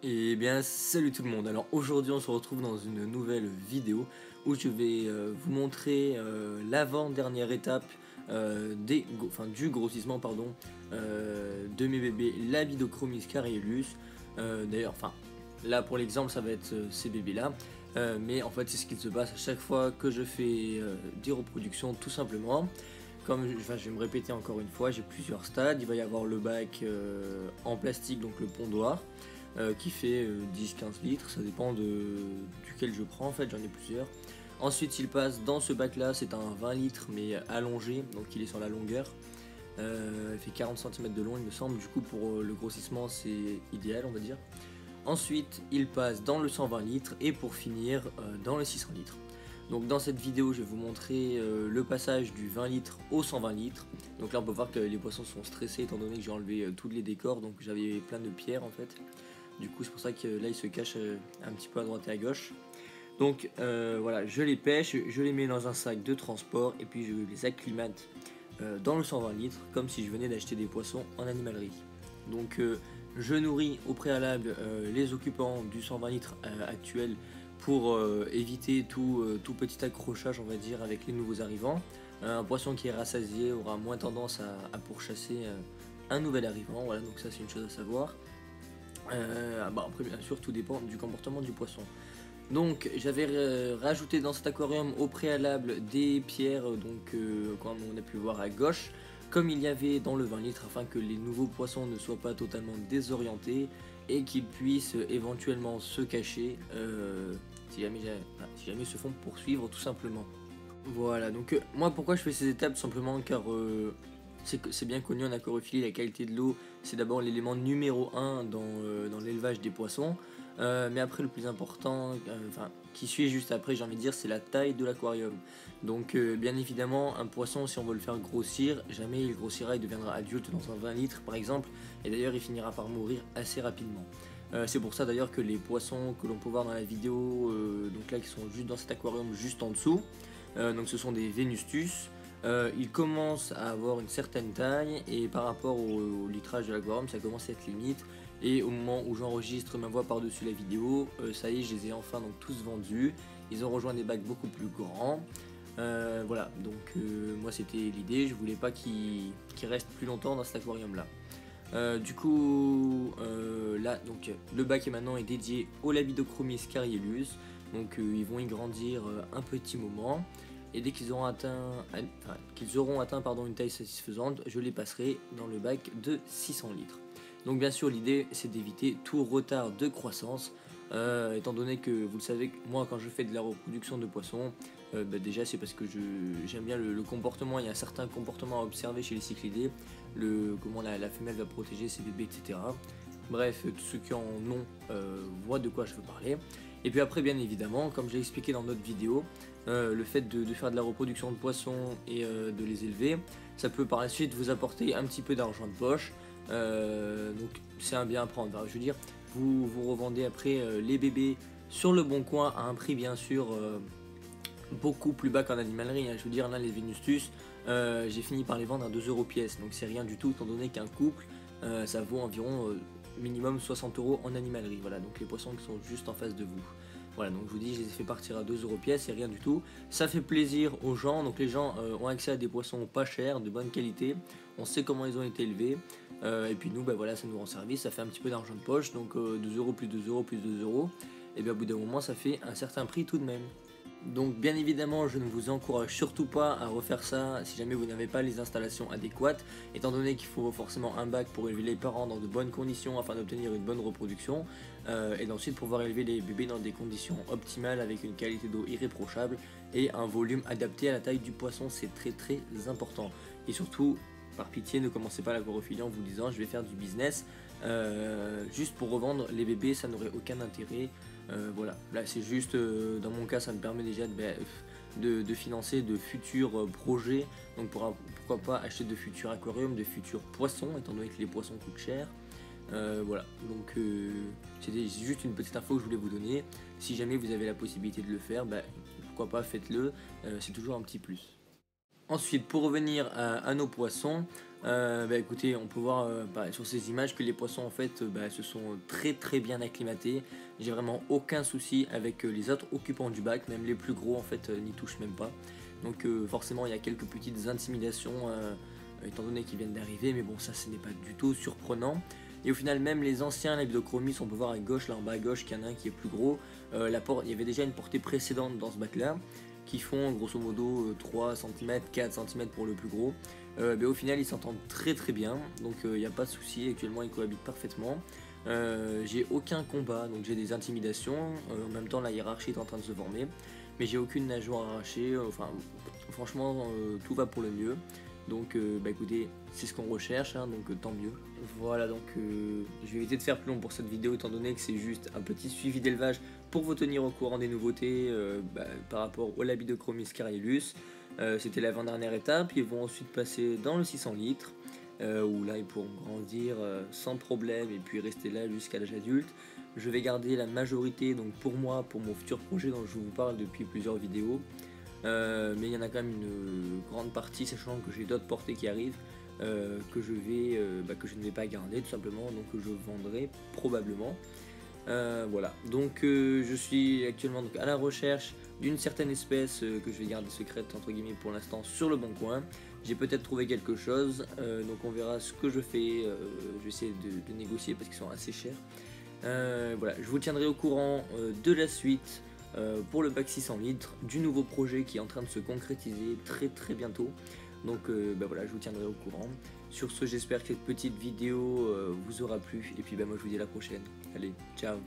Et bien salut tout le monde, alors aujourd'hui on se retrouve dans une nouvelle vidéo où je vais vous montrer l'avant-dernière étape du grossissement de mes bébés Labidochromis cariolus. D'ailleurs, là pour l'exemple ça va être ces bébés là, mais en fait c'est ce qu'il se passe à chaque fois que je fais des reproductions tout simplement. Je vais me répéter encore une fois, j'ai plusieurs stades. Il va y avoir le bac en plastique, donc le pondoir, qui fait 10-15 litres, ça dépend duquel je prends, en fait j'en ai plusieurs. Ensuite il passe dans ce bac là, c'est un 20 litres mais allongé, donc il est sur la longueur. Il fait 40 cm de long il me semble, du coup pour le grossissement c'est idéal on va dire. Ensuite il passe dans le 120 litres et pour finir dans le 600 litres. Donc dans cette vidéo je vais vous montrer le passage du 20 litres au 120 litres. Donc là on peut voir que les poissons sont stressés étant donné que j'ai enlevé tous les décors, donc j'avais plein de pierres en fait. Du coup c'est pour ça que là ils se cachent un petit peu à droite et à gauche. Donc voilà, je les pêche, je les mets dans un sac de transport et puis je les acclimate dans le 120 litres comme si je venais d'acheter des poissons en animalerie. Donc je nourris au préalable les occupants du 120 litres actuel pour éviter tout petit accrochage on va dire avec les nouveaux arrivants. Un poisson qui est rassasié aura moins tendance à pourchasser un nouvel arrivant, voilà, donc ça c'est une chose à savoir. Après bien sûr tout dépend du comportement du poisson. Donc j'avais rajouté dans cet aquarium au préalable des pierres, comme on a pu voir à gauche, comme il y avait dans le 20 litres, afin que les nouveaux poissons ne soient pas totalement désorientés et qu'ils puissent éventuellement se cacher si jamais ils se font poursuivre tout simplement. Voilà, donc moi pourquoi je fais ces étapes? Tout simplement car c'est bien connu en aquariophilie, la qualité de l'eau c'est d'abord l'élément numéro 1 dans l'élevage des poissons. Mais après le plus important, qui suit juste après j'ai envie de dire, c'est la taille de l'aquarium. Donc bien évidemment un poisson, si on veut le faire grossir, jamais il grossira, il deviendra adulte dans un 20 litres par exemple, et d'ailleurs il finira par mourir assez rapidement. C'est pour ça d'ailleurs que les poissons que l'on peut voir dans la vidéo, donc là qui sont juste dans cet aquarium juste en dessous, donc ce sont des Venustus. Ils commencent à avoir une certaine taille et par rapport au litrage de l'aquarium ça commence à être limite. Et au moment où j'enregistre ma voix par-dessus la vidéo, ça y est, je les ai enfin donc tous vendus. Ils ont rejoint des bacs beaucoup plus grands. Voilà, donc moi c'était l'idée, je voulais pas qu'ils restent plus longtemps dans cet aquarium là. Là donc le bac maintenant est dédié au Labidochromis cariolus. Donc ils vont y grandir un petit moment. Et dès qu'ils auront atteint une taille satisfaisante, je les passerai dans le bac de 600 litres. Donc bien sûr l'idée c'est d'éviter tout retard de croissance, étant donné que vous le savez, moi quand je fais de la reproduction de poissons, déjà c'est parce que j'aime bien le comportement, il y a un certain comportement à observer chez les cyclidés, comment la femelle va protéger ses bébés, etc. Bref, tous ceux qui en ont voient de quoi je veux parler. Et puis après bien évidemment, comme j'ai expliqué dans notre vidéo, le fait de faire de la reproduction de poissons et de les élever, ça peut par la suite vous apporter un petit peu d'argent de poche. Donc c'est un bien à prendre. Je veux dire, vous revendez après les bébés sur le bon coin à un prix bien sûr beaucoup plus bas qu'en animalerie. Je veux dire, là les Venustus, j'ai fini par les vendre à 2 € pièce, donc c'est rien du tout étant donné qu'un couple ça vaut environ minimum 60 € en animalerie. Voilà, donc les poissons qui sont juste en face de vous. Voilà, donc je vous dis, je les ai fait partir à 2 € pièce, c'est rien du tout. Ça fait plaisir aux gens, donc les gens ont accès à des poissons pas chers, de bonne qualité. On sait comment ils ont été élevés. Et puis nous, voilà, ça nous rend service, ça fait un petit peu d'argent de poche, donc 2 € plus 2 € plus 2 €. Et bien au bout d'un moment, ça fait un certain prix tout de même. Donc bien évidemment je ne vous encourage surtout pas à refaire ça si jamais vous n'avez pas les installations adéquates, étant donné qu'il faut forcément un bac pour élever les parents dans de bonnes conditions afin d'obtenir une bonne reproduction, et ensuite pouvoir élever les bébés dans des conditions optimales avec une qualité d'eau irréprochable et un volume adapté à la taille du poisson, c'est très très important. Et surtout, par pitié, ne commencez pas l'aquarophilie en vous disant je vais faire du business juste pour revendre les bébés, ça n'aurait aucun intérêt. Voilà, là c'est juste, dans mon cas ça me permet déjà de financer de futurs projets, donc pourquoi pas acheter de futurs aquariums, de futurs poissons, étant donné que les poissons coûtent cher. Voilà, donc c'était juste une petite info que je voulais vous donner. Si jamais vous avez la possibilité de le faire, pourquoi pas, faites-le, c'est toujours un petit plus. Ensuite, pour revenir à nos poissons, Écoutez, on peut voir sur ces images que les poissons en fait se sont très bien acclimatés. J'ai vraiment aucun souci avec les autres occupants du bac, même les plus gros en fait n'y touchent même pas. Donc forcément il y a quelques petites intimidations étant donné qu'ils viennent d'arriver, mais bon ça ce n'est pas du tout surprenant. Et au final même les anciens Labdochromis, on peut voir à gauche, là en bas à gauche qu'il y en a un qui est plus gros. Il y avait déjà une portée précédente dans ce bac là, qui font grosso modo 3 cm, 4 cm pour le plus gros. Au final ils s'entendent très bien, donc il n'y a pas de souci, actuellement ils cohabitent parfaitement. J'ai aucun combat, donc j'ai des intimidations, en même temps la hiérarchie est en train de se former, mais j'ai aucune nageoire arrachée, franchement tout va pour le mieux. Donc écoutez, c'est ce qu'on recherche, hein, donc tant mieux. Voilà, donc je vais éviter de faire plus long pour cette vidéo étant donné que c'est juste un petit suivi d'élevage pour vous tenir au courant des nouveautés par rapport au Labdochromis cariolus. C'était l'avant-dernière étape, ils vont ensuite passer dans le 600 litres, où là ils pourront grandir sans problème et puis rester là jusqu'à l'âge adulte. Je vais garder la majorité donc pour moi, pour mon futur projet dont je vous parle depuis plusieurs vidéos. Mais il y en a quand même une grande partie, sachant que j'ai d'autres portées qui arrivent, que je ne vais pas garder tout simplement, donc que je vendrai probablement. Voilà, donc je suis actuellement donc à la recherche d'une certaine espèce que je vais garder secrète entre guillemets pour l'instant sur le bon coin. J'ai peut-être trouvé quelque chose, donc on verra ce que je fais. Je vais essayer de négocier parce qu'ils sont assez chers. Voilà, je vous tiendrai au courant de la suite pour le bac 600 litres, du nouveau projet qui est en train de se concrétiser très bientôt. Donc voilà, je vous tiendrai au courant. Sur ce, j'espère que cette petite vidéo vous aura plu. Et puis moi je vous dis à la prochaine. Allez, ciao.